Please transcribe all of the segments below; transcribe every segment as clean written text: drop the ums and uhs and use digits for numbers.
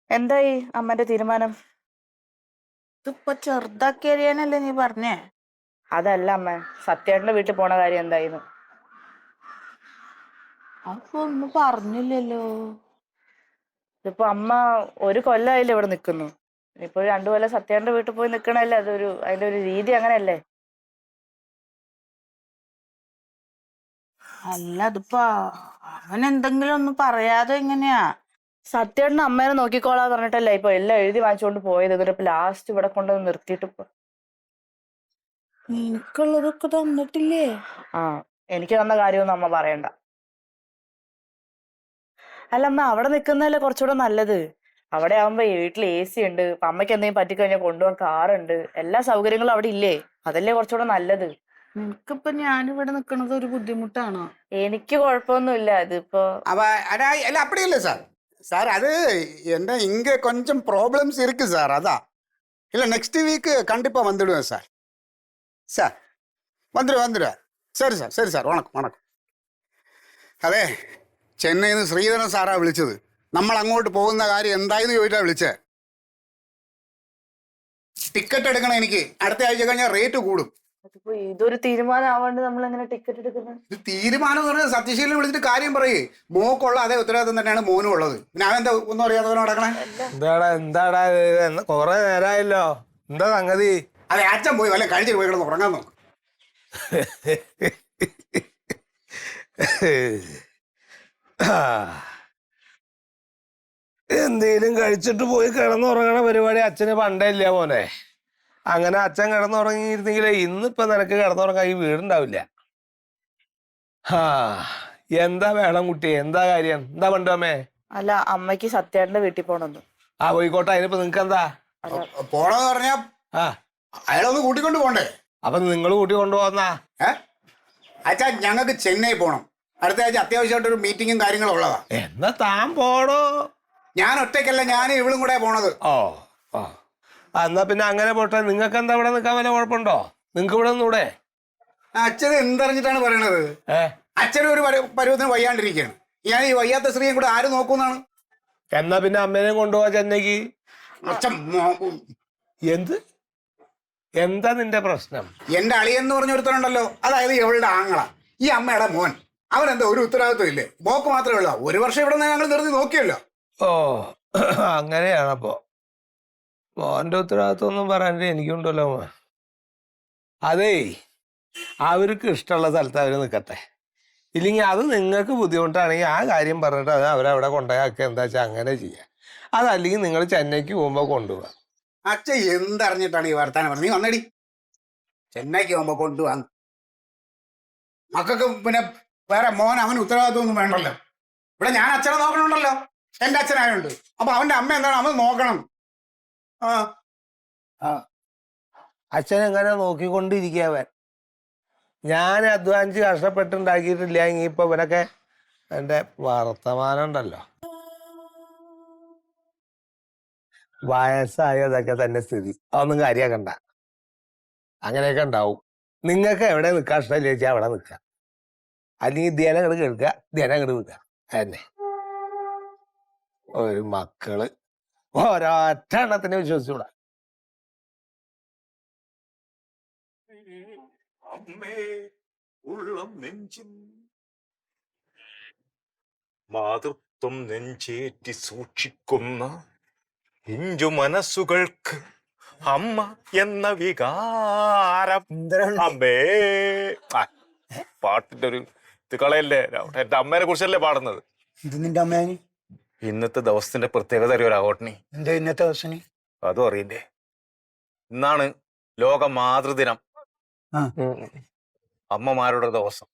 എന്തായി അമ്മന്റെ തീരുമാനം? ഇതിപ്പോ ചെറുതാക്കി എറിയാനല്ലേ നീ പറഞ്ഞേ? അതല്ല അമ്മ, സത്യേട്ടന്റെ വീട്ടിൽ പോണ കാര്യം എന്തായിരുന്നു? അപ്പൊ ഒന്നും പറഞ്ഞില്ലല്ലോ. ഇതിപ്പോ അമ്മ ഒരു കൊല്ലമായില്ലേ ഇവിടെ നിൽക്കുന്നു. ഇപ്പൊ 2 കൊല്ലം സത്യേട്ടന്റെ വീട്ടിൽ പോയി നിക്കണല്ലേ, അതിന്റെ ഒരു രീതി അങ്ങനെയല്ലേ? അല്ല, അതിപ്പോ അവൻ എന്തെങ്കിലും ഒന്നും പറയാതെ എങ്ങനെയാ? സത്യേട്ടന് അമ്മേനെ നോക്കിക്കോളാന്ന് പറഞ്ഞിട്ടല്ലേ ഇപ്പൊ എല്ലാം എഴുതി വാങ്ങിച്ചുകൊണ്ട് പോയത്. എന്നിട്ട് ലാസ്റ്റ് ഇവിടെ കൊണ്ടുവന്ന് നിർത്തിയിട്ട് നിനക്കുള്ളതൊക്കെ തന്നിട്ടില്ലേ? ആ, എനിക്ക് തന്ന കാര്യമൊന്നും അമ്മ പറയണ്ട. അല്ല അമ്മ, അവിടെ നിൽക്കുന്നതല്ലേ കുറച്ചുകൂടെ നല്ലത്. അവിടെ ആവുമ്പോ വീട്ടിൽ AC ഉണ്ട്, ഇപ്പൊ അമ്മയ്ക്ക് എന്തെങ്കിലും പറ്റിക്കഴിഞ്ഞാൽ കൊണ്ടുപോകാൻ കാറുണ്ട്, എല്ലാ സൗകര്യങ്ങളും അവിടെ ഇല്ലേ? അതല്ലേ കുറച്ചുകൂടെ നല്ലത്. നിനക്കിപ്പൊ ഞാനിവിടെ നിക്കണത് ഒരു ബുദ്ധിമുട്ടാണോ? എനിക്ക് കുഴപ്പമൊന്നുമില്ല. ഇതിപ്പോ இல்ல அப்படி இல்லை சார். சார் அது என்ன இங்கே கொஞ்சம் ப்ராப்ளம்ஸ் இருக்கு சார், அதான். இல்லை நெக்ஸ்ட் வீக்கு கண்டிப்பாக வந்துடுவேன் சார். சார் வந்துடுவேன். சரி சார், சரி சார், வணக்கம் வணக்கம். അതെ, ചെന്നൈയിൽ നിന്ന് ശ്രീധരൻ സാറാ വിളിച്ചത്. നമ്മൾ അങ്ങോട്ട് പോകുന്ന കാര്യം എന്തായെന്ന് ചോദിച്ചാ വിളിച്ചേ. ടിക്കറ്റ് എടുക്കണം എനിക്ക്. അടുത്ത ആഴ്ച കഴിഞ്ഞാൽ റേറ്റ് കൂടും. ഇതൊരു തീരുമാനം ആവാണ്ട് നമ്മൾ എങ്ങനെ ടിക്കറ്റ് എടുക്കുന്നത്? ഇത് തീരുമാനം എന്ന് പറഞ്ഞാൽ സത്യശീലനെ വിളിച്ചിട്ട് കാര്യം പറയേ. മോക്കുള്ള അതേ ഉത്തരവാദിത്വം തന്നെയാണ് മോനും ഉള്ളത്. പിന്നെ അവൻ എന്താ ഒന്നും അറിയാത്തവനെ നടക്കണേ? എന്താടാ കൊറേ നേരമായല്ലോ, എന്താ സംഗതി? അതെ, അച്ഛൻ പോയി വല്ല കഴിച്ചിട്ട് പോയി കിടന്ന് ഉറങ്ങാൻ നോക്കും. എന്തേലും കഴിച്ചിട്ട് പോയി കിടന്നുറങ്ങണ പരിപാടി അച്ഛന് പണ്ടേ ഇല്ല മോനെ. അങ്ങനെ അച്ഛൻ കിടന്നുറങ്ങിയിരുന്നെങ്കിലേ ഇന്നിപ്പൊ നിനക്ക് കിടന്നുറങ്ങാൻ ഈ വീടുണ്ടാവില്ല. എന്താ വേണം കുട്ടി, എന്താ കാര്യം, എന്താ പണ്ടമ്മേ? അല്ല, അമ്മയ്ക്ക് സത്യേട്ടന്റെ വീട്ടിൽ പോണെന്ന്. പോയിക്കോട്ടെ, അതിനിപ്പോ നിങ്ങക്ക് എന്താ? പോണെന്ന് പറഞ്ഞാ അയാളൊന്ന് കൂട്ടിക്കൊണ്ട് പോണ്ടേ? അപ്പൊ നിങ്ങൾ കൂട്ടി കൊണ്ടുപോന്നാ? അച്ഛാ, ഞങ്ങൾക്ക് ചെന്നൈ പോണം. അടുത്ത ആഴ്ച അത്യാവശ്യമായിട്ടൊരു മീറ്റിങ്ങും കാര്യങ്ങളും ഉള്ളതാ. എന്നാ താൻ പോടോ. ഞാൻ ഒറ്റയ്ക്കല്ല, ഞാനും ഇവളും കൂടെ പോണത്. എന്നാ പിന്നെ അങ്ങനെ പോട്ടെ. നിങ്ങൾക്ക് എന്താ ഇവിടെ നിൽക്കാൻ വല്ല കുഴപ്പമുണ്ടോ? നിങ്ങക്ക് ഇവിടെ നിന്നൂടെ? അച്ഛന് എന്തറിഞ്ഞിട്ടാണ് പറയണത്? അച്ഛനും ഒരു പരുവത്തിന് വയ്യാണ്ടിരിക്കുകയാണ്. ഞാൻ ഈ വയ്യാത്ത സ്ത്രീയെ കൂടെ ആര് നോക്കൂന്നാണ്? എന്നാ പിന്നെ അമ്മേനെയും കൊണ്ടുപോവാ ചെന്നൈക്ക്. അച്ഛൻ എന്താ നിന്റെ പ്രശ്നം? എന്റെ അളിയെന്ന് പറഞ്ഞ ഒരുത്തനുണ്ടല്ലോ, അതായത് ഇവളുടെ ആങ്ങള, ഈ അമ്മയുടെ മോൻ. അവനെന്താ ഒരു ഉത്തരവാദിത്വം ഇല്ലേ? മോക്ക് മാത്രമേ ഉള്ളൂ. ഒരു വർഷം ഇവിടെ നിന്ന് ഞങ്ങൾ നിർത്തി നോക്കിയല്ലോ. അങ്ങനെയാണപ്പോ. മോന്റെ ഉത്തരവാദിത്വം ഒന്നും പറയാനില്ല, എനിക്കുണ്ടല്ലോ മോൻ. അതേ, അവർക്ക് ഇഷ്ടമുള്ള സ്ഥലത്ത് അവർ നിൽക്കട്ടെ. ഇല്ലെങ്കിൽ അത് നിങ്ങൾക്ക് ബുദ്ധിമുട്ടാണെങ്കിൽ ആ കാര്യം പറഞ്ഞിട്ട് അത് അവരവിടെ കൊണ്ടുപോയാക്കുക, എന്താ വെച്ചാൽ അങ്ങനെ ചെയ്യാം. അതല്ലെങ്കിൽ നിങ്ങൾ ചെന്നൈക്ക് പോകുമ്പോൾ കൊണ്ടുപോകാം. അച്ഛൻ എന്തറിഞ്ഞിട്ടാണ് ഈ വർത്താനം പറഞ്ഞത്? നീ വന്നടി, ചെന്നൈക്ക് പോകുമ്പോ കൊണ്ടുപോകാന്ന്. മക്കൾക്ക് പിന്നെ വേറെ മോൻ അവന് ഉത്തരവാദിത്വം ഒന്നും വേണ്ടല്ലോ. ഇവിടെ ഞാൻ അച്ഛനെ നോക്കണുണ്ടല്ലോ, എന്റെ അച്ഛനായുണ്ട്. അപ്പൊ അവന്റെ അമ്മ എന്താണ്, അവൻ നോക്കണം. അച്ഛൻ എങ്ങനെ നോക്കിക്കൊണ്ടിരിക്കവൻ? ഞാൻ അധ്വാനിച്ച് കഷ്ടപ്പെട്ടുണ്ടാക്കിയിട്ടില്ല. ഇനിയിപ്പോ ഇവനൊക്കെ എൻ്റെ വർത്തമാനം ഉണ്ടല്ലോ. വയസ്സായതൊക്കെ തന്നെ സ്ഥിതി, അതൊന്നും കാര്യാക്കണ്ട. അങ്ങനെയൊക്കെ ഉണ്ടാവും. നിങ്ങൾക്ക് എവിടെ നിൽക്കാൻ ഇഷ്ടമില്ല ചേച്ചാൽ അവിടെ നിൽക്കാം. അല്ലെങ്കിൽ ധ്യാനം അങ്ങോട്ട് കേൾക്കുക, ധ്യാനം അങ്ങോട്ട് വിൽക്കുക. തന്നെ ഒരു മക്കള് ഒരൊറ്റ എണ്ണത്തിനെ വിശ്വസിച്ചൂടാ. മാതൃത്വം നെഞ്ചേറ്റി സൂക്ഷിക്കുന്ന ഇഞ്ചു മനസ്സുകൾക്ക് അമ്മ എന്ന വികാരം. അമ്മേ, പാട്ടിന്റെ ഒരു ഇത് കളയല്ലേ. എന്റെ അമ്മേനെ കുറിച്ചല്ലേ പാടുന്നത്? ഇത് നിന്റെ അമ്മേനി? ഇന്നത്തെ ദിവസത്തിന്റെ പ്രത്യേകത അറിയോരാവോട്ടിനി? എന്താ ഇന്നത്തെ ദിവസം? അതും അറിയില്ലേ? ഇന്നാണ് ലോക മാതൃദിനം, അമ്മമാരുടെ ദിവസം.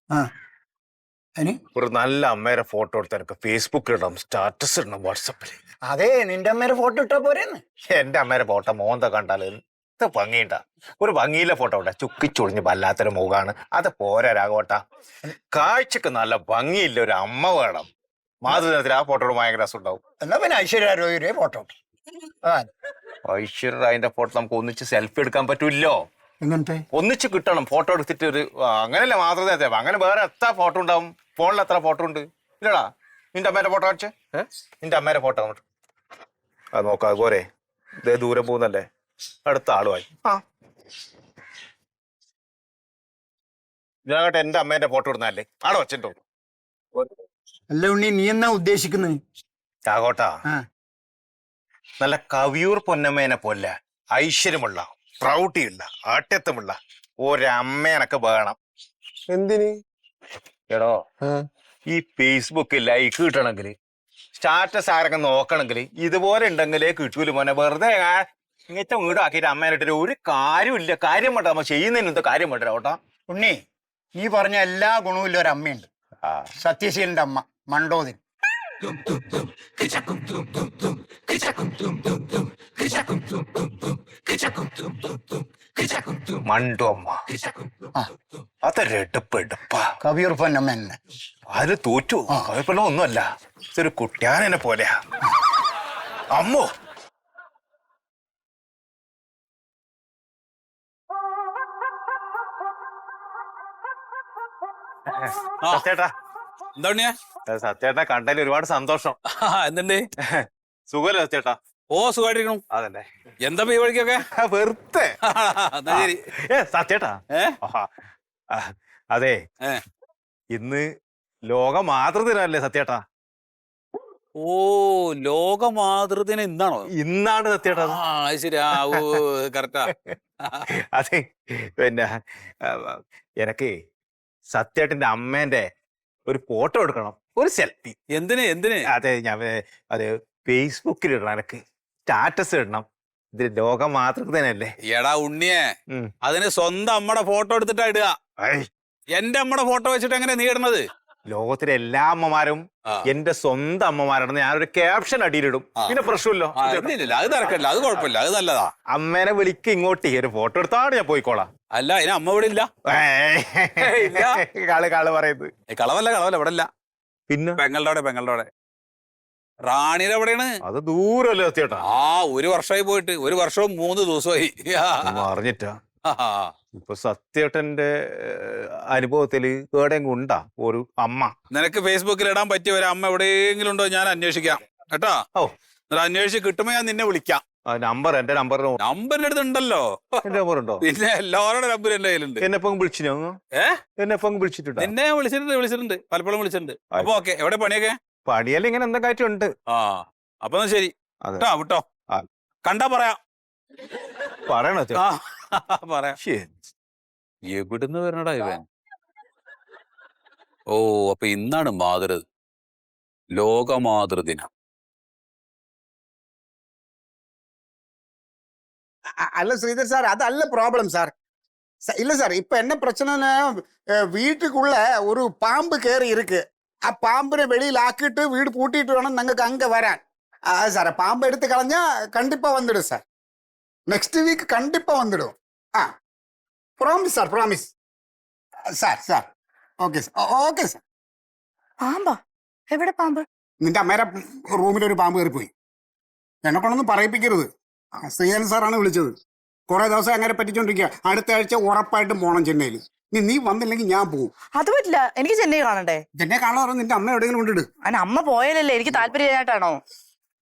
ഒരു നല്ല അമ്മേരെ ഫോട്ടോ എടുത്ത് എനിക്ക് ഫേസ്ബുക്കിൽ ഇടണം, സ്റ്റാറ്റസ് ഇടണം, വാട്സപ്പിൽ. അതെ, നിന്റെ അമ്മേരെ ഫോട്ടോ ഇട്ടാ പോരെന്ന്. എന്റെ അമ്മേരെ ഫോട്ടോ മോന്ത കണ്ടാൽ എന്ത് ഭംഗിയുണ്ടാ. ഒരു ഭംഗിയിലെ ഫോട്ടോ ഇവിടെ ചുക്കിച്ചൊളിഞ്ഞ് വല്ലാത്തൊരു മുഖാണ്. അത് പോരാ രാഘവട്ട, കാഴ്ചക്ക് നല്ല ഭംഗിയില്ല ഒരു അമ്മ വേണം. മാതൃദിനത്തിൽ ആ ഫോട്ടോയുടെ ഭയങ്കര രസം ഉണ്ടാവും. എന്നാ പിന്നെ ഐശ്വര്യ രോഹിയുടെ ഫോട്ടോ. ഐശ്വര്യ റായിന്റെ ഫോട്ടോ നമുക്ക് ഒന്നിച്ച് സെൽഫി എടുക്കാൻ പറ്റൂല്ലോ. എങ്ങനത്തെ ഒന്നിച്ച് കിട്ടണം ഫോട്ടോ എടുത്തിട്ട്. ഒരു അങ്ങനെയല്ല മാതൃദിനത്തെ, അങ്ങനെ വേറെ എത്ര ഫോട്ടോ ഉണ്ടാവും? ഫോണിൽ എത്ര ഫോട്ടോ ഉണ്ട്? ഇല്ലടാ, നിന്റെ അമ്മേന്റെ ഫോട്ടോ കാണിച്ചേ. നിന്റെ അമ്മേന്റെ ഫോട്ടോ അങ്ങോട്ട് അത് നോക്കാം പോരെ. ഇതേ ദൂരം പോകുന്നല്ലേ, അടുത്ത ആളുമായി. ഞാങ്ങട്ടെ എന്റെ അമ്മേന്റെ ഫോട്ടോ ഇടുന്നല്ലേ ആടെ വെച്ചിട്ടോ. അല്ല ഉണ്ണി, നീ എന്നാ ഉദ്ദേശിക്കുന്നത്? ചാകോട്ടാ, നല്ല കവിയൂർ പൊന്നമ്മേനെ പോലെ ഐശ്വര്യമുള്ള, പ്രൗഢിയുള്ള, ആട്യത്വമുള്ള ഒരമ്മേനൊക്കെ വേണം. എന്തിന്? എടോ, ഈ ഫേസ്ബുക്കിൽ ലൈക്ക് കിട്ടണമെങ്കിൽ, സ്റ്റാറ്റസ് ആരൊക്കെ നോക്കണമെങ്കിൽ ഇതുപോലെ ഉണ്ടെങ്കിലേ കിട്ടൂല മോനെ. വെറുതെ ഇങ്ങനത്തെ വീടാക്കിയിട്ട് അമ്മേനിട്ട് ഒരു കാര്യമില്ല. കാര്യം വേണ്ട, അമ്മ ചെയ്യുന്നതിന് കാര്യം വേണ്ട ഓട്ടാ. ഉണ്ണി, നീ പറഞ്ഞ എല്ലാ ഗുണവും ഒരു അമ്മയുണ്ട്. സത്യശീലന്റെ അമ്മ മണ്ടോതിൻ. മണ്ടു അമ്മ അതൊരെടുപ്പെടുപ്പാ. കവിയൂർ പൊന്നമ്മ തന്നെ. അതിന് തോറ്റു. കുഴപ്പമില്ല, ഒന്നുമല്ല. ഇതൊരു കുട്ടിയാനെ പോലെയാ അമ്മോ. സത്യേട്ടാ, എന്താ ഉണ്ണിയാ? സത്യേട്ടാ കണ്ടതിൽ ഒരുപാട് സന്തോഷം. എന്തുണ്ട്? സുഖമല്ലേ സത്യേട്ടാ? ഓ, സുഖമായിട്ടിരിക്കണം. അതല്ലേ, എന്താ ഈ വഴിക്കൊക്കെ? വെറുതെ. എന്നാ ശരി. സത്യേട്ടാ, ഏ? അതെ, ഏ? ഇന്ന് ലോക മാതൃദിനല്ലേ സത്യേട്ടാ? ഓ, ലോക മാതൃദിനം ഇന്നാണോ? ഇന്നാണ് സത്യേട്ടാ. ആ, അത് ശരി. ആ, ഓ, കറക്റ്റാ. അതെ, പിന്നെ എനക്ക് സത്യേട്ടന്റെ അമ്മേന്റെ ഒരു ഫോട്ടോ എടുക്കണം, ഒരു സെൽഫി. എന്തിന് എന്തിന്? അതെ, അത് ഫേസ്ബുക്കിൽ ഇടണം, എനക്ക് സ്റ്റാറ്റസ് ഇടണം. ഇത് ലോക മാതൃദിനല്ലേ? എടാ ഉണ്ണിയെ, ഉം. അതിന് സ്വന്തം അമ്മയുടെ ഫോട്ടോ എടുത്തിട്ടാ ഇടുക. ഐ, എന്റെ അമ്മയുടെ ഫോട്ടോ വെച്ചിട്ട് എങ്ങനെ നീ ഇടുന്നത്? ലോകത്തിലെ എല്ലാ അമ്മമാരും ആ. എന്റെ സ്വന്തം അമ്മമാരാണെന്ന് ഞാനൊരു ക്യാപ്ഷൻ അടിയിലിടും. ആ. പിന്നെ പ്രശ്നമില്ലോ. ആ, ഇല്ലില്ല, അത് തിരക്കല്ല, അത് കുഴപ്പമില്ല, അത് നല്ലതാ. അമ്മേനെ വിളിക്ക് ഇങ്ങോട്ട്, ഒരു ഫോട്ടോ എടുത്താട് ഞാൻ പോയിക്കോളാം. അല്ല, അതിന് അമ്മ ഇവിടെ ഇല്ല. ഇല്ല. കാള് പറയുന്നത് കളവല്ല ഇവിടെ ഇല്ല. പിന്നെ പെങ്ങളുടെ അവിടെ റാണിയുടെ എവിടെയാണ്? അത് ദൂരല്ലേ സത്യേട്ടാ? ആ, 1 വർഷമായി പോയിട്ട്. 1 വർഷവും 3 ദിവസമായി. അറിഞ്ഞിട്ടാ. ഇപ്പൊ സത്യേട്ടന്റെ അനുഭവത്തില് എവിടെയെങ്കിലും ഉണ്ടാ ഒരു അമ്മ? നിനക്ക് ഫേസ്ബുക്കിൽ ഇടാൻ പറ്റിയ ഒരു അമ്മ എവിടെയെങ്കിലും ഉണ്ടോ? ഞാൻ അന്വേഷിക്കാം കേട്ടാ. ഓ, എന്നിട്ട് അന്വേഷിച്ച് കിട്ടുമ്പോ ഞാൻ നിന്നെ വിളിക്കാം. നമ്പർ എന്റെ നമ്പറിന് നമ്പറിന്റെ അടുത്ത് ഉണ്ടല്ലോ. എന്റെ നമ്പർ ഉണ്ടോ? പിന്നെ എല്ലാവരുടെ നമ്പർ എന്റെ കയ്യിലുണ്ട്. എന്നെപ്പം വിളിച്ചിനോ? എന്നെപ്പം വിളിച്ചിട്ടുണ്ടോ? നിന്നെ വിളിച്ചിട്ടുണ്ട്, പലപ്പോഴും വിളിച്ചിട്ടുണ്ട്. അപ്പൊ ഓക്കെ, എവിടെ പണിയൊക്കെ? പണിയല്ല, ഇങ്ങനെ എന്താ കാര്യം ഉണ്ട്. ആ, അപ്പൊ എന്നാ ശരി അതെ. കേട്ടോ, വിട്ടോ. ആ. കണ്ടാ പറയാം. പറയണോ? ആ, പറയാം. എവിടുന്ന് വരണടാ ഇവൻ? ഓ, അപ്പൊ ഇന്നാണ് ലോക മാതൃദിനം. അല്ല ശ്രീധർ സാർ, അതല്ല പ്രോബ്ലം സാർ. இல்ல சார், இப்ப என்ன பிரச்சனைன்னா வீட்டுக்குள்ள ஒரு பாம்பு கேറി இருக்கு. ആ പാമ്പിനെ വെളിയിൽ ആക്കിയിട്ട് വീട് പൂട്ടിയിട്ട് വേണം ഞങ്ങൾക്ക് അങ്ങ് വരാൻ. സാറേ, പാമ്പ് എടുത്ത് കളഞ്ഞാ കണ്ടിപ്പാ വന്നിടും സാർ. നെക്സ്റ്റ് വീക്ക് കണ്ടിപ്പാ വന്നിടും. ആ, promise sir, promise sir. Sir okay sir, okay sir. പാമ്പാ? എവിടെ പാമ്പ്? നിന്റെ അമ്മേരെ റൂമിലൊരു പാമ്പ് കയറിപ്പോയി. എന്നെ കൊണ്ടൊന്നും പറയിപ്പിക്കരുത്. ശ്രീധരൻ സാറാണ് വിളിച്ചത്. കുറെ ദിവസം അങ്ങനെ പറ്റിച്ചോണ്ടിരിക്കുക. അടുത്ത ആഴ്ച ഉറപ്പായിട്ടും പോണം ചെന്നൈയിൽ. നീ വന്നില്ലെങ്കിൽ ഞാൻ പോകും. അത് പറ്റില്ല, എനിക്ക് ചെന്നൈ കാണണ്ടേ. ചെന്നൈ കാണാൻ പറഞ്ഞ് നിന്റെ അമ്മ എവിടെയെങ്കിലും കൊണ്ടിട്ട്. അതിന് അമ്മ പോയാലല്ലേ എനിക്ക് താല്പര്യമായിട്ടാണോ?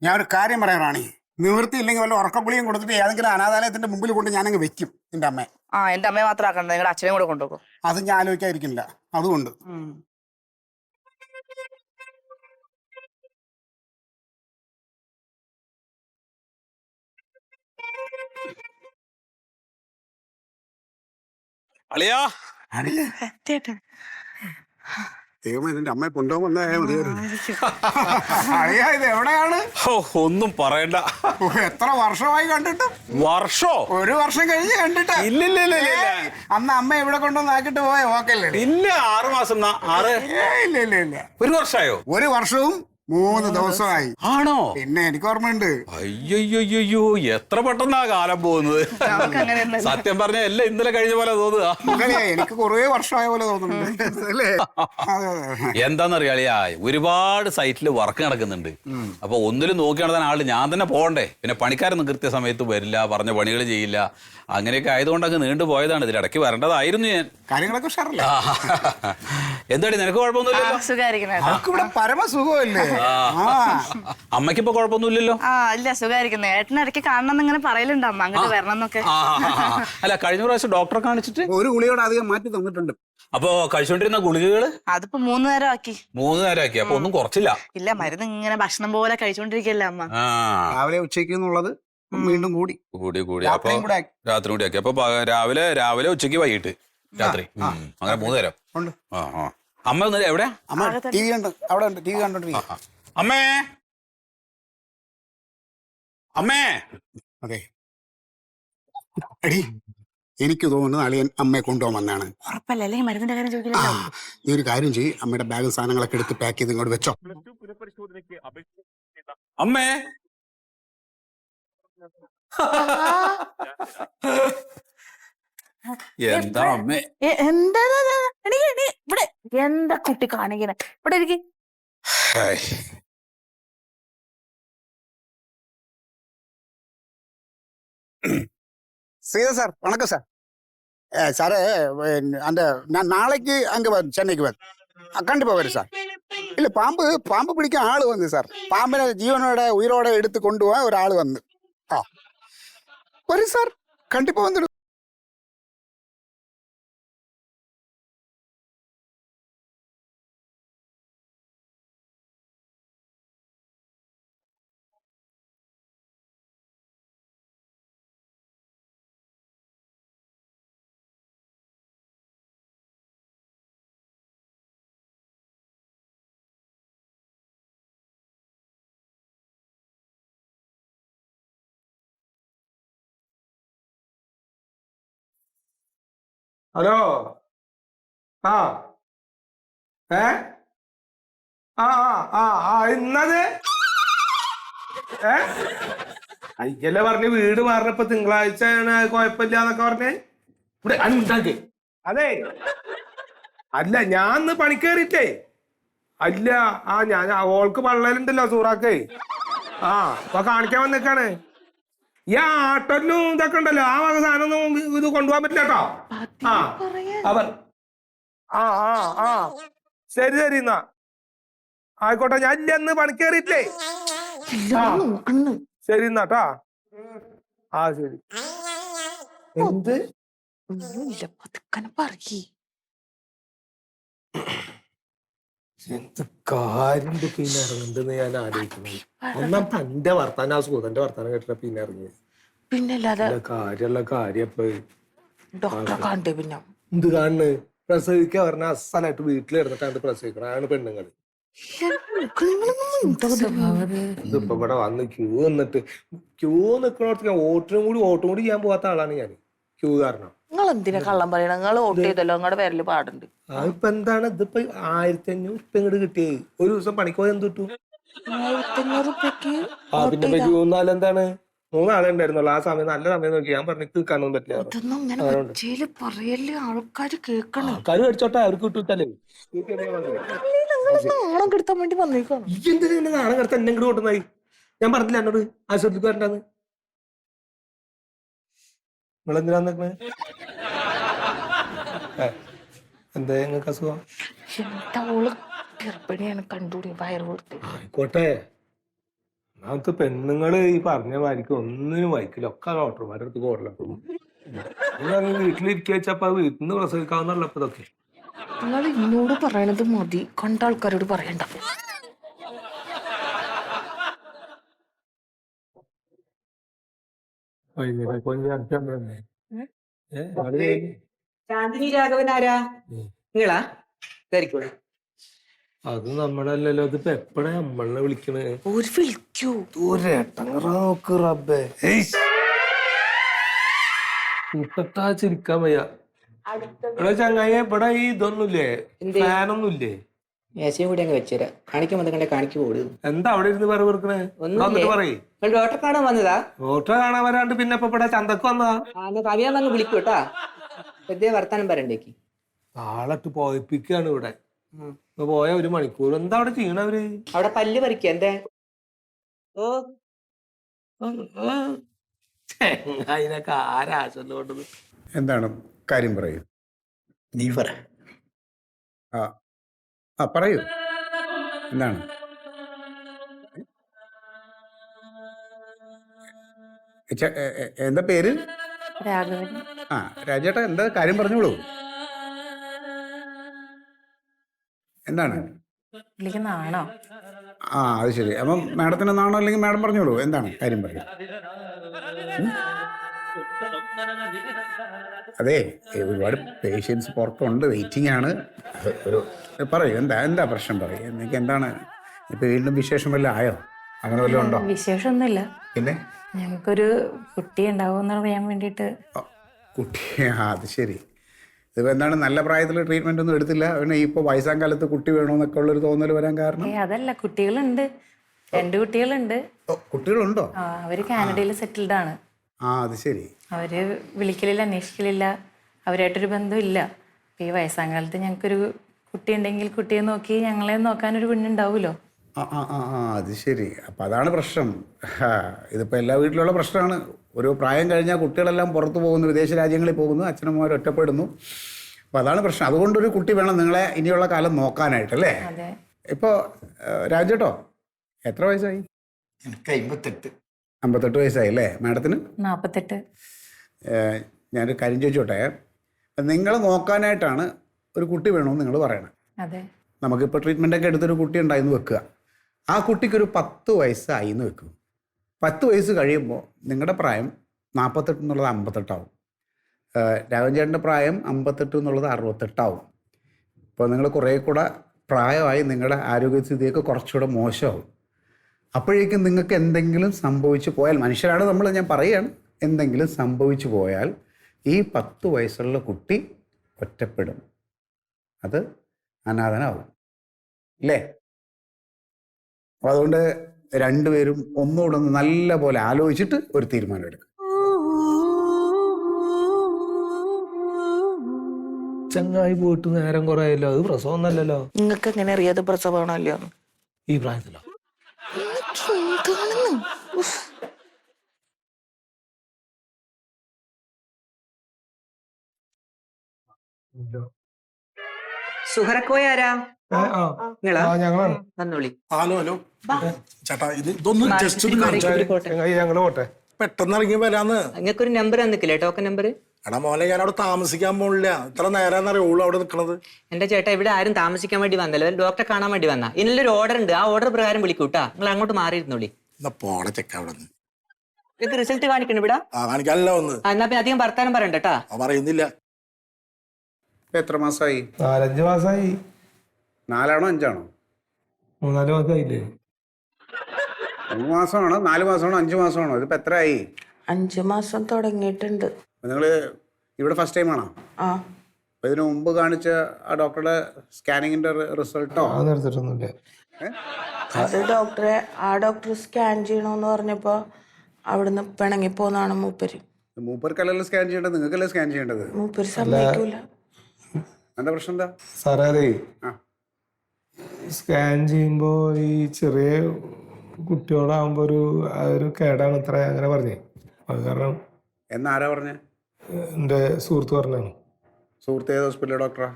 ഞാൻ ഒരു കാര്യം പറയാം റാണി, നിവൃത്തി ഇല്ലെങ്കിൽ വല്ല ഉറക്കപ്പുളിയും കൊടുത്തിട്ട് ഏതെങ്കിലും അനാഥാലയത്തിന്റെ മുമ്പിൽ കൊണ്ട് ഞാനങ്ങ് വെക്കും നിന്റെ അമ്മയെ. ആ, എന്റെ അമ്മയെ മാത്രം ആക്കണ്ട, നിങ്ങളുടെ അച്ഛനെ കൂടെ കൊണ്ടുപോകും. അത് ഞാൻ ആലോചിക്കാതിരിക്കില്ല. അതുകൊണ്ട് അളിയാ, ദൈവമേ, നിന്റെ അമ്മയെ കൊണ്ടുപോകുന്ന ഇത് എവിടെയാണ്? ഒന്നും പറയണ്ട. എത്ര വർഷമായി കണ്ടിട്ട്? വർഷോ? 1 വർഷം കഴിഞ്ഞ് കണ്ടിട്ട്. ഇല്ലില്ല. അന്ന് അമ്മ ഇവിടെ കൊണ്ടുവന്ന് ആക്കിട്ട് പോയ ഓക്കല്ലേ? ഇല്ല, 6 മാസം. ഇല്ല. 1 വർഷമായോ? 1 വർഷവും 3 ദിവസമായി. ആണോ? പിന്നെ എനിക്ക് ഓർമ്മയുണ്ട്. അയ്യോ, എത്ര പെട്ടെന്നാ കാലം പോകുന്നത്. സത്യം പറഞ്ഞ എല്ലാം ഇന്നലെ കഴിഞ്ഞ പോലെ തോന്നുക. എനിക്ക് കുറേ വർഷമായ പോലെ തോന്നുന്നുണ്ട്. അല്ലേ? എന്താന്നറിയാളിയാ, ഒരുപാട് സൈറ്റിൽ വർക്ക് നടക്കുന്നുണ്ട്. അപ്പൊ ഒന്നിലും നോക്കി നടത്താൻ ആള് ഞാൻ തന്നെ പോകണ്ടേ. പിന്നെ പണിക്കാരൊന്നും കൃത്യസമയത്ത് വരില്ല, പറഞ്ഞ പണികൾ ചെയ്യില്ല. അങ്ങനെയൊക്കെ ആയതുകൊണ്ട് അങ്ങ് നീണ്ടു പോയതാണ്. ഇതിലിടയ്ക്ക് വരേണ്ടതായിരുന്നു ഞാൻ. കാര്യങ്ങളൊക്കെ ഉഷാറല്ലേ? എന്താടി, നിനക്ക് കുഴപ്പമൊന്നുമില്ലല്ലോ? സുഖായിരിക്കണേ. ഇവിടെ പരമസുഖമല്ലേ? അമ്മയ്ക്കിപ്പോ കുഴപ്പമൊന്നുമില്ലല്ലോ? ആ ഇല്ല സുഖമായിരിക്കുന്നു. ഏട്ടന് ഇടയ്ക്ക് കാണണം ഇങ്ങനെ പറയലുണ്ട് അമ്മ, അങ്ങോട്ട് വരണം എന്നൊക്കെ. അല്ല, കഴിഞ്ഞ പ്രാവശ്യം ഡോക്ടറെ കാണിച്ചിട്ട് ഒരു ഗുളിയോട് അധികം മാറ്റി തന്നിട്ടുണ്ട്. അപ്പൊ കഴിച്ചോണ്ടിരുന്ന ഗുളികകള് അതിപ്പോ 3 നേരം ആക്കി. 3 നേരം ആക്കി. അപ്പൊ ഒന്നും കുറച്ചില്ല. ഇല്ല, മരുന്ന് ഇങ്ങനെ ഭക്ഷണം പോലെ കഴിച്ചോണ്ടിരിക്കല്ലേ അമ്മ. രാവിലെ ഉച്ചയ്ക്ക് എന്നുള്ളത് വീണ്ടും കൂടി കൂടി അപ്പൊ രാത്രി കൂടി ആക്കി. അപ്പൊ രാവിലെ ഉച്ചക്ക് വൈകിട്ട് രാത്രി അങ്ങനെ 3 നേരം. അമ്മ ഒന്നും എവിടെയാ? അമ്മ ടി വി ഉണ്ട്, അവിടെ ഉണ്ട്, ടി വി കണ്ടോണ്ടിരിക്കുക. അമ്മേ, അമ്മേ. അതെ, എടി എനിക്ക് തോന്നുന്നത് അളിയൻ അമ്മയെ കൊണ്ടുപോകാൻ വന്നാണ്. ഉറപ്പല്ലേ? അല്ലെങ്കിൽ മരുന്നിന്റെ കാര്യം ചോദിക്കില്ലല്ലോ. നീ ഒരു കാര്യം ചെയ്യ്, അമ്മയുടെ ബാഗും സാധനങ്ങളൊക്കെ എടുത്ത് പാക്ക് ചെയ്ത് ഇങ്ങോട്ട് വെച്ചോ. അമ്മേ, എന്താ അമ്മേ? എന്താ ഇവിടെ എന്താ കുട്ടി കാണിക്കണേ? ഇവിടെ ഇരിക്ക്. சீதா சார், வணக்கம் சார். சார் அந்த நான் நாளைக்கு அங்கே வரேன், சென்னைக்கு வரேன். கண்டிப்பாக வரேன் சார். இல்லை, பாம்பு பிடிக்க ஆள் வந்து சார். பாம்பினை ஜீவனோட உயிரோட எடுத்து கொண்டு போக ஒரு ஆள் வந்து. வரும் சார், கண்டிப்பாக வந்துடும். ഹലോ. ആ ഏ ഇന്നത് അയ്യല്ലേ പറഞ്ഞ് വീട് മാറിനപ്പോ തിങ്കളാഴ്ചയാണ്, കുഴപ്പമില്ല എന്നൊക്കെ പറഞ്ഞേ. ഇവിടെ ഉണ്ടാക്കി. അതെ, അല്ല ഞാൻ ഇന്ന് പണിക്കേറിട്ടേ. അല്ല, ഞാൻ ഓൾക്ക് പള്ളലുണ്ടല്ലോ സൂറാക്കേ. അപ്പൊ കാണിക്കാൻ വന്നേക്കാണ്. ഈ ആട്ടോലും ഇതൊക്കെ ഉണ്ടല്ലോ, ആ വക സാധനം ഒന്നും ഇത് കൊണ്ടുപോകാൻ പറ്റില്ല കേട്ടോ. അവർ ശരി എന്നാ ആയിക്കോട്ടെ. ഞാൻ ഇല്ല, എന്ന് പണിക്കേറിയിട്ടേ. ശരി എന്നാട്ടാ. ശരി. എന്ത് എന്ത് കാര്യം പിന്നെ ഇറങ്ങണ്ടെന്ന് ഞാൻ ആലോചിക്കുന്നു. ഒന്നാം തന്റെ വർത്താനം, ആ സുഹൃത്തിന്റെ വർത്താനം കേട്ടിട്ട് പിന്നെ ഇറങ്ങിയത്. പിന്നല്ലാതെ കാര്യമുള്ള കാര്യം ഡോക്ടറെ കണ്ടേ. പിന്നെ എന്ത് കാണുന്നു? പ്രസവിക്കാൻ പറഞ്ഞ അസലായിട്ട് വീട്ടിലിരുന്നിട്ടാണ് പ്രസവിക്കണം. അതാണ് പെണ്ണുങ്ങള്. ഇതിപ്പോ ഇവിടെ വന്ന് ക്യൂ നിക്കണോടത്ത് ഞാൻ ഓട്ടും കൂടി ചെയ്യാൻ പോവാത്ത ആളാണ് ഞാൻ. ക്യൂ കാരണം. നിങ്ങൾ എന്തിനാ കള്ളം പറയണ? നിങ്ങൾ വോട്ട് ചെയ്തല്ലോ, നിങ്ങളുടെ പേരില് പാടുണ്ട്. അതിപ്പോ എന്താണ്? ഇതിപ്പോ 1500 ഉറുപ്പ്യ ഇങ്ങോട്ട് കിട്ടിയത്. ഒരു ദിവസം പണിക്ക് പോയാൽ എന്ത് കിട്ടും? 1500 രൂപയ്ക്ക് പിന്നെ ക്യൂ നിന്നാലും എന്താണ്? 3 ആളെ ഉണ്ടായിരുന്നുള്ളൂ ആ സമയം. നല്ല സമയം നോക്കി ഞാൻ പറഞ്ഞു നിൽക്കാനൊന്നും പറ്റില്ല. ഇതൊന്നും അങ്ങനെ ഒച്ചയില് പറയല്ലേ, ആൾക്കാര് കേൾക്കണം. ആൾക്കാര് മേടിച്ചോട്ടെ, അവർക്ക് കിട്ടൂത്തല്ലേ. നാണം കെടുത്താൻ വേണ്ടി വന്നേക്കാണ്. എന്തിനാ നാണം കെടുത്ത എന്നെ ഇങ്ങോട്ട് കൊണ്ടുവന്നായി? ഞാൻ പറഞ്ഞില്ല എന്നോട് ആശുപത്രിക്ക് വരണ്ടെന്ന്. നിങ്ങളെന്തിനാ നിക്കണേ? എന്താ നിങ്ങൾക്ക് അസുഖം? ഗർഭിണിയാണ്, കണ്ടൂടി വയറ് കൊടുത്ത്. ആയിക്കോട്ടെ, ഒന്നാമത്തെ പെണ്ണുങ്ങള് ഈ പറഞ്ഞ മാതിരിക്കും ഒന്നിനും വായിക്കില്ല. ഒക്കെ ഡോക്ടർമാരുടെ അടുത്ത് പോകല. വീട്ടിലിരിക്കുക വെച്ചപ്പോ വീട്ടിൽ നിന്ന് പ്രസവിക്കാവുന്നുള്ള ഇതൊക്കെ. നിങ്ങൾ ഇന്നോട് പറയണത് മതി, കണ്ട ആൾക്കാരോട് പറയണ്ട. ചാന്ദിനി രാഘവനാരാ? നിങ്ങളാ? കയറിക്കോളൂ. അത് നമ്മളല്ലല്ലോ. അതിപ്പോ എപ്പഴാ നമ്മളെ വിളിക്കണേ? ഒരു വിളിക്കൂ. നോക്ക് റബ്ബേ. ചിരിക്കാൻ വയ്യ. ഇവിടെ ചങ്ങായി ഇവിടെ ഈ ഇതൊന്നുമില്ലേ, ഫാനൊന്നുമില്ലേ? മേശയും കൂടി അങ്ങ് വെച്ചുതരാം. കാണിക്കാൻ വന്ന കണ്ടേ കാണിക്ക് പോടും. എന്താ അവിടെ ഇരുന്ന് പറ വെറുക്കണേ? പറയേ. ഡോക്ടറെ കാണാൻ വന്നതാ? ഡോക്ടറെ കാണാൻ വരാണ്ട് പിന്നെ ഇപ്പൊ ഇവിടെ ചന്തക്ക് വന്നതാ. കവിയാൻ വന്ന് വിളിക്കൂ കേട്ടാ. വെറുതെ വർത്താനം പറയണ്ടേക്ക്. ആളട്ട് പോയിപ്പിക്കാണ് ഇവിടെ. പോയ 1 മണിക്കൂർ. എന്താ അവിടെ ചെയ്യണവര്? അവിടെ പല്ല് പറിക്ക. എന്തേ? അതിനൊക്കെ ആരാശല്ലോ കൊണ്ടത്. എന്താണ് കാര്യം? പറയൂ. നീ പറ. പറയൂ, എന്താണ്? എന്താ പേര്? രാഘവൻ. ആ രാജേട്ടാ, എന്താ കാര്യം പറഞ്ഞോളൂ. എന്താണ്? വിളിക്കുന്നതാണോ? ആ അത് ശരി. അപ്പം മാഡത്തിന് നാണോ അല്ലെങ്കിൽ മാഡം പറഞ്ഞോളൂ, എന്താണ് കാര്യം പറയും. അതെ, ഒരുപാട് പേഷ്യൻസ് പുറത്തുണ്ട്, വെയിറ്റിംഗ് ആണ്. ഒരു പറയൂ, എന്താ പ്രശ്നം പറയും. എനിക്ക് എന്താണ് ഇപ്പൊ വീണ്ടും വിശേഷം വല്ലതും ആയോ? അങ്ങനെ വല്ലതും ഉണ്ടോ? വിശേഷമൊന്നുമില്ല. പിന്നെ ഞങ്ങൾക്കൊരു കുട്ടി ഉണ്ടാവുമെന്ന് അറിയാൻ വേണ്ടിയിട്ട്. കുട്ടി, അത് ശരി. ഇതിപ്പോൾ എന്താണ്, നല്ല പ്രായത്തിൽ ട്രീറ്റ്മെൻ്റ് ഒന്നും എടുത്തില്ല, പിന്നെ ഇപ്പോൾ വയസ്സാം കാലത്ത് കുട്ടി വേണമെന്നൊക്കെ ഉള്ളൊരു തോന്നൽ വരാൻ കാരണം? അതല്ല, കുട്ടികളുണ്ട്, 2 കുട്ടികളുണ്ട്. കുട്ടികളുണ്ടോ? അവര് കാനഡയിൽ സെറ്റിൽഡ് ആണ്. അത് ശരി. അവര് വിളിക്കലില്ല, അന്വേഷിക്കലില്ല, അവരായിട്ടൊരു ബന്ധമില്ല. ഈ വയസ്സാം കാലത്ത് ഞങ്ങൾക്കൊരു കുട്ടി ഉണ്ടെങ്കിൽ കുട്ടിയെ നോക്കി ഞങ്ങളെ നോക്കാനൊരു കുഞ്ഞുണ്ടാവുമല്ലോ. അത് ശരി. അപ്പം അതാണ് പ്രശ്നം. ഇതിപ്പോൾ എല്ലാ വീട്ടിലുള്ള പ്രശ്നമാണ്. ഒരു പ്രായം കഴിഞ്ഞാൽ കുട്ടികളെല്ലാം പുറത്തു പോകുന്നു, വിദേശ രാജ്യങ്ങളിൽ പോകുന്നു, അച്ഛനമ്മമാർ ഒറ്റപ്പെടുന്നു. അപ്പം അതാണ് പ്രശ്നം. അതുകൊണ്ടൊരു കുട്ടി വേണം നിങ്ങളെ ഇനിയുള്ള കാലം നോക്കാനായിട്ടല്ലേ? അതെ. ഇപ്പോൾ രാജേട്ടോ എത്ര വയസ്സായി? എനിക്ക് 58. 58 വയസ്സായി അല്ലേ? മാഡത്തിന് 48. ഞാനൊരു കാര്യം ചോദിച്ചോട്ടെ. നിങ്ങൾ നോക്കാനായിട്ടാണ് ഒരു കുട്ടി വേണമെന്ന് നിങ്ങൾ പറയണം. അതെ. നമുക്കിപ്പോൾ ട്രീറ്റ്മെൻറ്റൊക്കെ എടുത്തൊരു കുട്ടി ഉണ്ടായിന്ന് വെക്കുക. ആ കുട്ടിക്കൊരു 10 വയസ്സായി എന്ന് വെക്കും. 10 വയസ്സ് കഴിയുമ്പോൾ നിങ്ങളുടെ പ്രായം 48 എന്നുള്ളത് 58 ആവും. രാഘവൻ ചേട്ടൻ്റെ പ്രായം 58 എന്നുള്ളത് 68 ആവും. അപ്പോൾ നിങ്ങൾ കുറേ കൂടെ പ്രായമായി, നിങ്ങളുടെ ആരോഗ്യസ്ഥിതിയൊക്കെ കുറച്ചുകൂടെ മോശമാവും. അപ്പോഴേക്കും നിങ്ങൾക്ക് എന്തെങ്കിലും സംഭവിച്ചു പോയാൽ, മനുഷ്യരാണ് നമ്മൾ, ഞാൻ പറയുകയാണ്, എന്തെങ്കിലും സംഭവിച്ചു പോയാൽ ഈ 10 വയസ്സുള്ള കുട്ടി ഒറ്റപ്പെടും, അത് അനാഥനാവും അല്ലേ? അപ്പോൾ അതുകൊണ്ട് രണ്ടുപേരും ഒന്നുകൂടെ ഒന്ന് നല്ല പോലെ ആലോചിച്ചിട്ട് ഒരു തീരുമാനം എടുക്കും. ചങ്ങായി പോയിട്ട് നേരം കുറെ ആയല്ലോ, അത് പ്രസവം ഒന്നല്ലല്ലോ. നിങ്ങൾക്ക് എങ്ങനെ അറിയാതെ പ്രസവമാണല്ലോ? ഈ പ്രായത്തിലോ? സുഹറക്കോയ ആരാ? നിങ്ങളാ? ഞങ്ങളാണ്. വന്നോളി. ഹലോ ചേട്ടാ, ഇതൊന്ന് ജസ്റ്റ് ഒന്ന് കാണിച്ചാ ചങ്ങായി ഞങ്ങള് പോട്ടെ. പെട്ടെന്ന് ഇറങ്ങി വരാന്ന്. നിങ്ങൾക്കൊരു നമ്പർ തന്നിക്കില്ലേ, ടോക്കൺ നമ്പർ? എടാ മോനെ, ഞാൻ അവിടെ താമസിക്കാൻ പോണില്ല. ഇത്ര നേരം ഓള് അവിടെ നിൽക്കണത്. എന്റെ ചേട്ടാ, ഇവിടെ ആരും താമസിക്കാൻ വേണ്ടി വന്നല്ലോ, ഡോക്ടറെ കാണാൻ വേണ്ടി വന്നാ. ഇതിലൊരു ഓർഡർ ഉണ്ട്, ആ ഓർഡർ പ്രകാരം വിളിക്കൂട്ടാ. നിങ്ങൾ അങ്ങോട്ട് മാറിയിരുന്നോളി. എന്നാ പോടെ ചെക്ക അവിടെ നിന്ന്. നിങ്ങൾക്ക് റിസൾട്ട് കാണിക്കണം ഇവിടെ. കാണിക്കാനല്ല ഒന്ന്. എന്നാ പിന്നെ അധികം വർത്താനം പറയണ്ടട്ടാ. പറയുന്നില്ല. എത്ര മാസമായി? 4-5 മാസമായി. 4 ആണോ 5 ആണോ? 3-4 മാസമായില്ലേ? 3 മാസമാണോ 4 മാസമാണോ 5 മാസമാണോ? ഇതിപ്പോൾ എത്രയായി? 5 മാസം തുടങ്ങിയിട്ടുണ്ട്. നിങ്ങൾ ഇവിടെ ഫസ്റ്റ് ടൈം ആണോ? ആ. അപ്പോൾ ഇതിനു മുമ്പ് കാണിച്ച ആ ഡോക്ടറുടെ സ്കാനിങ്ങിൻ്റെ റിസൾട്ടോ? അത് എടുത്തിട്ടൊന്നുമില്ല. അത് ആ ഡോക്ടർ സ്കാൻ ചെയ്യണമെന്ന് പറഞ്ഞപ്പോ അവിടുന്ന് പിണങ്ങിപ്പോന്നാണ് മൂപ്പര്. മൂപ്പർക്കല്ലല്ലോ സ്കാൻ ചെയ്യേണ്ടത്, നിങ്ങൾക്കല്ലേ സ്കാൻ ചെയ്യേണ്ടത്. മൂപ്പര് സമ്മതിക്കൂല. എന്താ പ്രശ്നം? എന്താ സാറേ, അതേ ആ സ്കാൻ ചെയ്യുമ്പോ ഈ ചെറിയ കുട്ടിയോടാകുമ്പോ ഒരു കേടാണ് ഇത്ര, അങ്ങനെ പറഞ്ഞേ. അത് കാരണം. എന്നാരാ പറഞ്ഞേ? എൻ്റെ സുഹൃത്ത് പറഞ്ഞാണ്. സുഹൃത്ത് ഏത് ഹോസ്പിറ്റലിലെ ഡോക്ടറാ?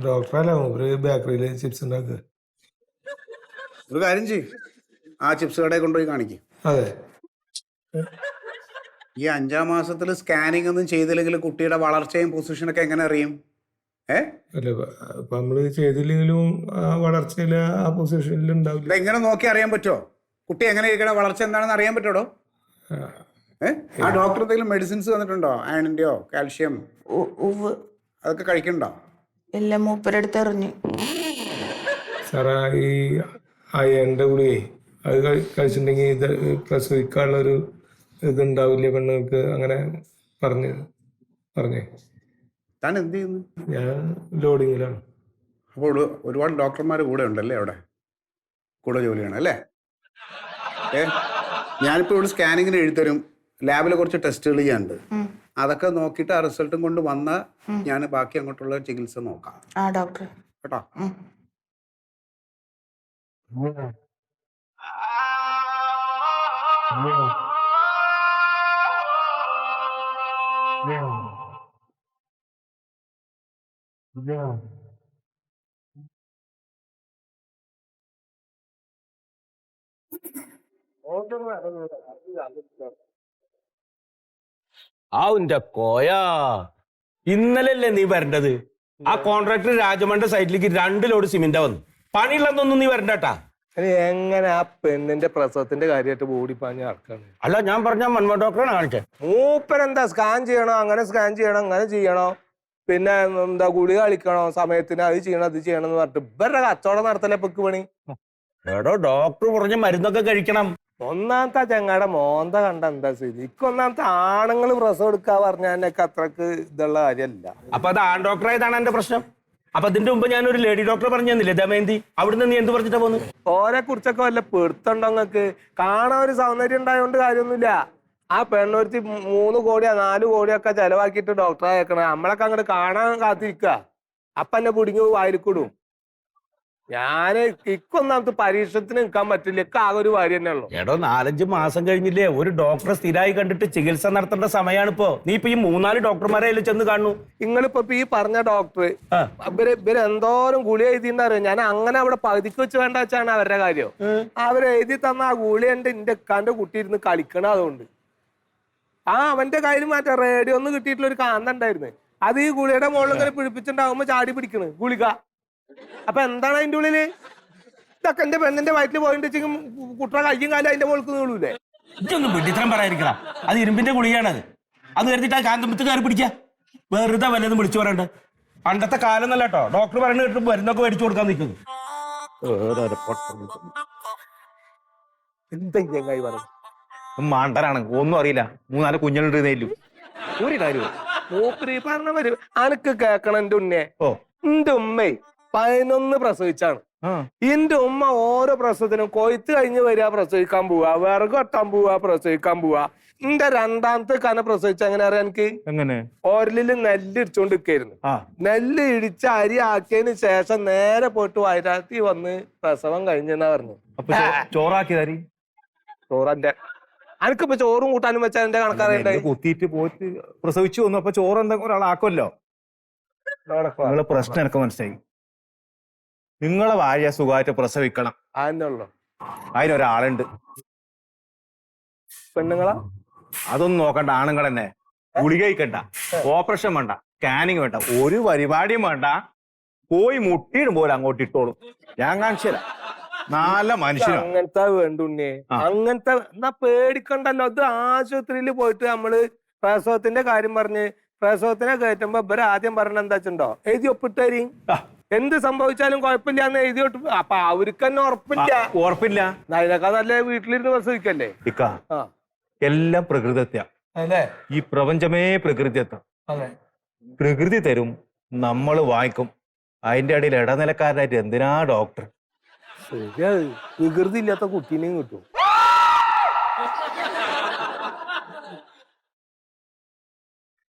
ഡോക്ടറല്ല, ഒരു ബേക്കറിയിൽ ചിപ്സ് ഉണ്ടാക്കുക. ഒരു കാര്യം ചെയ്യും, ആ ചിപ്സ് കടയിൽ കൊണ്ടുപോയി കാണിക്കും. അതെ. ഈ 5-ാം മാസത്തിൽ സ്കാനിങ് ഒന്നും ചെയ്തില്ലെങ്കിൽ കുട്ടിയുടെ വളർച്ചയും പൊസിഷനൊക്കെ എങ്ങനെ അറിയും? അല്ല, ഇപ്പൊ നമ്മള് ചെയ്തില്ലെങ്കിലും ആ വളർച്ചയില് ആ പൊസിഷനിൽ ഉണ്ടാവില്ല. എങ്ങനെ നോക്കി അറിയാൻ പറ്റുമോ? കുട്ടി എങ്ങനെ ഇരിക്കണ, വളർച്ച എന്താണെന്ന് അറിയാൻ പറ്റുമോ? ആ ഡോക്ടർ എന്തെങ്കിലും മെഡിസിൻസ് തന്നിട്ടുണ്ടോ? അയണിന്റെയോ കാൽഷ്യം അതൊക്കെ കഴിക്കണ്ടോ? എല്ലാം മൂപ്പരെടുത്ത് എറിഞ്ഞു. സാറാ, ഈ അയണിന്റെ ഗുളികയെ അത് കഴിച്ചിട്ടുണ്ടെങ്കിൽ ഇത് പ്രസവിക്കാനുള്ളൊരു ഇതുണ്ടാവില്ല പെണ്ണുങ്ങൾക്ക്, അങ്ങനെ പറഞ്ഞേ. താൻ എന്ത് ചെയ്യുന്നു? ഞാൻ ലോഡിങ്ങിലാണ്. അപ്പോൾ ഒരുപാട് ഡോക്ടർമാർ കൂടെ ഉണ്ടല്ലേ അവിടെ, കൂടെ ജോലിയാണ് അല്ലേ? ഞാനിപ്പോൾ ഇവിടെ സ്കാനിങ്ങിന് എഴുതരും, ലാബിൽ കുറച്ച് ടെസ്റ്റുകൾ ചെയ്യാനുണ്ട്. അതൊക്കെ നോക്കിയിട്ട് ആ റിസൾട്ടും കൊണ്ട് വന്നാൽ ഞാൻ ബാക്കി അങ്ങോട്ടുള്ള ചികിത്സ നോക്കാം. ആ ഡോക്ടർ കേട്ടോ? ഉന്റെ കോയാ ഇന്നലല്ലേ നീ വരേണ്ടത്? ആ കോൺട്രാക്ടർ രാജമണ്ഡ സൈറ്റിലേക്ക് 2 ലോഡ് സിമെന്റാ വന്നു. പണിയുള്ളതൊന്നും നീ വരണ്ടട്ടാ. എങ്ങനെ ആ പെണ്ണിന്റെ പ്രസവത്തിന്റെ കാര്യമായിട്ട് ഓടിപ്പാഞ്ഞ ആൾക്കാണ്? അല്ല, ഞാൻ പറഞ്ഞ മന്മ ഡോക്ടറാണ് കാണിച്ചത്. മൂപ്പരെന്താ സ്കാൻ ചെയ്യണോ, അങ്ങനെ സ്കാൻ ചെയ്യണോ, അങ്ങനെ ചെയ്യണോ, പിന്നെ എന്താ ഗുളിക കളിക്കണോ സമയത്തിന്, അത് ചെയ്യണം ഇത് ചെയ്യണം എന്ന് പറഞ്ഞിട്ട് ഇവരുടെ കച്ചവടം നടത്തല്ലേ പൊക്ക് പണി. എടോ, ഡോക്ടർ പറഞ്ഞ മരുന്നൊക്കെ കഴിക്കണം. ഒന്നാമത്തെ ചങ്ങാടെ മോന്ത കണ്ട എന്താ സ്ഥിതി? ഒന്നാമത്തെ ആണുങ്ങൾ പ്രസവം എടുക്കാ പറഞ്ഞാലൊക്കെ അത്രക്ക് ഇതുള്ള കാര്യമല്ല. അപ്പൊ അത് ആൺ ഡോക്ടറായതാണ് എന്റെ പ്രശ്നം. അപ്പൊ അതിന്റെ മുമ്പ് ഞാൻ ഒരു ലേഡി ഡോക്ടറെ പറഞ്ഞു തന്നില്ലേ, ദമയന്തി? അവിടുന്ന് നീ എന്ത് പറഞ്ഞിട്ടാ പോന്നു? ഓരെ കുറിച്ചൊക്കെ വല്ല പെടുത്തുണ്ടോ നിങ്ങൾക്ക്? കാണാൻ ഒരു സൗന്ദര്യം ഉണ്ടായതുകൊണ്ട് കാര്യമൊന്നുമില്ല. ആ പെണ്ണൊരുത്തി 3 കോടിയോ 4 കോടിയോ ഒക്കെ ചെലവാക്കിയിട്ട് ഡോക്ടറെ അയക്കണേ. നമ്മളൊക്കെ അങ്ങോട്ട് കാണാൻ കാത്തിരിക്കുക. അപ്പൊ എന്നെ പിടിങ്ങി വായിരിക്കൂടും. ഞാന് ഇക്കൊന്നാമത്തെ പരീക്ഷണത്തിന് നിൽക്കാൻ പറ്റില്ല. ആകെ ഒരു കാര്യം തന്നെ ഉള്ളു. എടോ, 4-5 മാസം കഴിഞ്ഞില്ലേ? ഒരു ഡോക്ടറെ സ്ഥിരമായി കണ്ടിട്ട് ചികിത്സ നടത്തേണ്ട സമയമാണിപ്പോ. നീ ഇപ്പൊ ഈ 3-4 ഡോക്ടർമാരെ അതിൽ ചെന്ന് കാണുന്നു. നിങ്ങളിപ്പോ ഈ പറഞ്ഞ ഡോക്ടർ ഇവര് എന്തോരം ഗുളി എഴുതിണ്ടറിയോ? ഞാൻ അങ്ങനെ അവിടെ പകുതിക്ക് വെച്ച് വേണ്ട വെച്ചാണ് അവരുടെ കാര്യം. അവര് എഴുതി തന്ന ആ ഗുളി ഉണ്ട് എന്റെ ഇക്കാന്റെ കുട്ടി ഇരുന്ന് കളിക്കണം. അതുകൊണ്ട് അവന്റെ കയ്യിൽ മറ്റേ റേഡിയോ ഒന്ന് കിട്ടിയിട്ടുള്ള ഒരു കാന്ത ഉണ്ടായിരുന്നു. അത് ഈ ഗുളിയുടെ മുകളിൽ ഇങ്ങനെ പിടിപ്പിച്ചിട്ടുണ്ടാവുമ്പോ ചാടി പിടിക്കണ് ഗുളിക. അപ്പൊ എന്താണ് അതിന്റെ ഉള്ളില്? ഇതൊക്കെ എന്റെ പെണ്ണിന്റെ വയറ്റിൽ പോയിട്ട് കുട്ടറ കയ്യും കാലും അതിന്റെ മുകൾക്ക് നീളൂലേ? ഇതൊന്നും പിടിത്രം പറയാതിരിക്കണം. അത് ഇരുമ്പിന്റെ ഗുളികയാണത്. അത് കരുതിട്ട് ആ കാന്തമ്പത്ത് കയറി പിടിക്കുക. വെറുതെ വല്ലതും വിളിച്ചു പറയണ്ട. പണ്ടത്തെ കാലം എന്നല്ല കേട്ടോ. ഡോക്ടർ പറഞ്ഞു കേട്ട് മരുന്നൊക്കെ മേടിച്ചു കൊടുക്കാൻ നിൽക്കുന്നു. എന്താ ചങ്ങായി പറഞ്ഞു? മണ്ടനാണ്, ഒന്നും അറിയില്ല. 3-4 കുഞ്ഞുങ്ങളുണ്ട് നെല്ലും ഒരു കാര്യവും. മൂപ്പര് പറഞ്ഞ വരും അനക്ക് കേക്കണം. എന്റെ ഉണ്ണേ, എന്റെ ഉമ്മേ 11 പ്രസവിച്ചാണ്. എന്റെ ഉമ്മ ഓരോ പ്രസവത്തിനും കൊയ്ത്ത് കഴിഞ്ഞ് വരിക, പ്രസവിക്കാൻ പോവാ, വിറക് വെട്ടാൻ പോവാ, പ്രസവിക്കാൻ പോവാ. എന്റെ 2ാമത്തെ കന പ്രസവിച്ച എങ്ങനെ അറിയാം എനിക്ക്? എങ്ങനെ? ഓരലില് നെല്ല് ഇടിച്ചോണ്ട് നിൽക്കായിരുന്നു. നെല്ല് ഇടിച്ച് അരി ആക്കിയതിന് ശേഷം നേരെ പോയിട്ട് വയനാട്ടിൽ വന്ന് പ്രസവം കഴിഞ്ഞെന്നാ പറഞ്ഞു. ചോറാക്കിയതാരി? ചോറന്റെ അനക്കിപ്പോ ചോറും കൂട്ടാനും വെച്ചാൽ എന്റെ കണക്കാറുണ്ടായി. കുത്തിയിട്ട് പോയിട്ട് പ്രസവിച്ചു വന്നു. അപ്പൊ ചോറ് എന്തെങ്കിലും ഒരാളാക്കുമല്ലോ. നിങ്ങളെ പ്രശ്നം എനിക്ക് മനസ്സിലായി. നിങ്ങളെ ഭാര്യ സുഖമായിട്ട് പ്രസവിക്കണം. അതിനുള്ളു അതിനൊരാളുണ്ട്. പെണ്ണുങ്ങളാ? അതൊന്നും നോക്കണ്ട. ആണുങ്ങൾ തന്നെ. ഗുളിക കഴിക്കണ്ട, ഓപ്പറേഷൻ വേണ്ട, സ്കാനിങ് വേണ്ട, ഒരു പരിപാടിയും വേണ്ട. പോയി മുട്ടിയിടും പോലെ അങ്ങോട്ട് ഇട്ടോളും. ഞാൻ കാണിച്ചുതരാം. നല്ല മനുഷ്യനാ. അങ്ങനത്തെ വേണ്ടുണ്ണേ. അങ്ങനത്തെ എന്നാ പേടിക്കണ്ടല്ലോ. അത് ആശുപത്രിയിൽ പോയിട്ട് നമ്മള് പ്രസവത്തിന്റെ കാര്യം പറഞ്ഞ് പ്രസവത്തിനെ കയറ്റുമ്പോ ഇവര് ആദ്യം പറഞ്ഞ എന്താ വെച്ചിട്ടുണ്ടോ? എഴുതി ഒപ്പിട്ടേരി. എന്ത് സംഭവിച്ചാലും കുഴപ്പമില്ല എന്ന് എഴുതി ഒട്ട്. അപ്പൊ അവർക്ക് തന്നെ ഉറപ്പില്ല. അതിനൊക്കെ നല്ല വീട്ടിലിരുന്ന് പ്രസവിക്കല്ലേ. എല്ലാം പ്രകൃതിത്യ. ഈ പ്രപഞ്ചമേ പ്രകൃതിയത്വം. പ്രകൃതി തരും, നമ്മൾ വാങ്ങിക്കും. അതിന്റെ ഇടയിൽ ഇടനിലക്കാരനായിട്ട് എന്തിനാ ഡോക്ടർ? ശരിയാ, വികൃതി ഇല്ലാത്ത കുട്ടീനെയും കിട്ടും.